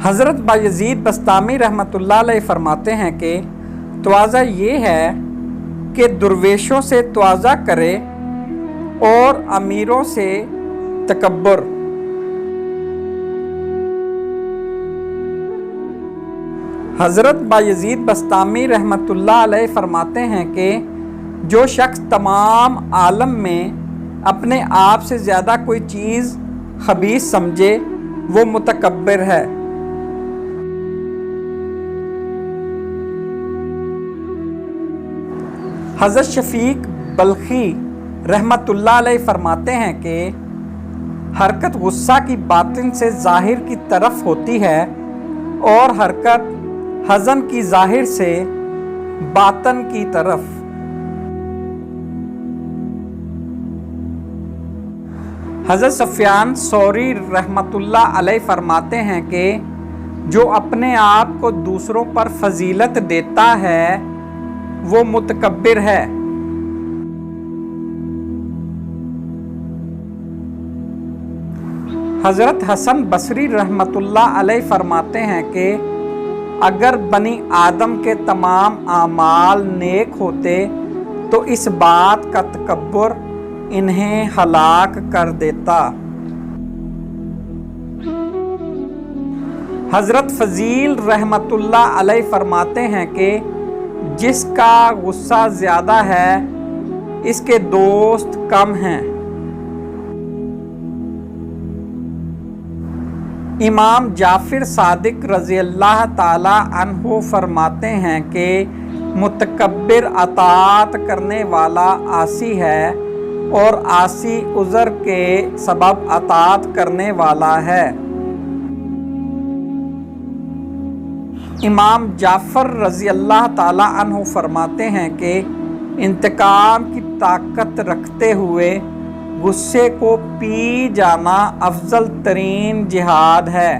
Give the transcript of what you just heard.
حضرت بایزید بسطامی رحمتullah علیہ فرماتے ہیں کہ تواضع یہ ہے کہ درویشوں سے تواضع کرے اور امیروں سے تکبر۔ حضرت بایزید بسطامی رحمتullah علیہ فرماتے ہیں کہ جو شخص تمام عالم میں اپنے آپ سے زیادہ کوئی چیز خبیث سمجھے وہ متکبر ہے۔ حضرت شفیق بلخی رحمتullah علیہ فرماتے ہیں کہ حرکت غصہ کی باطن سے ظاہر کی طرف ہوتی ہے اور حرکت حزن کی ظاہر سے باطن کی طرف۔ حضرت سفیان ثوری رحمتullah علیہ فرماتے ہیں کہ جو اپنے آپ کو دوسروں پر فضیلت دیتا ہے وہ متکبر ہے۔ حضرت حسن بصری رحمتullah علیہ فرماتے ہیں کہ اگر بنی آدم کے تمام اعمال نیک ہوتے تو اس بات کا تکبر انہیں ہلاک کر دیتا۔ حضرت فضیل رحمتullah علیہ فرماتے ہیں کہ جس کا غصہ زیادہ ہے اس کے دوست کم ہیں۔ امام جعفر صادق رضی اللہ تعالی عنہ فرماتے ہیں کہ متکبر اطاعت کرنے والا عاصی ہے اور عاصی عذر کے سبب اطاعت کرنے والا ہے۔ امام جعفر رضی اللہ تعالی عنہ فرماتے ہیں کہ انتقام کی طاقت رکھتے ہوئے غصے کو پی جانا افضل ترین جہاد ہے۔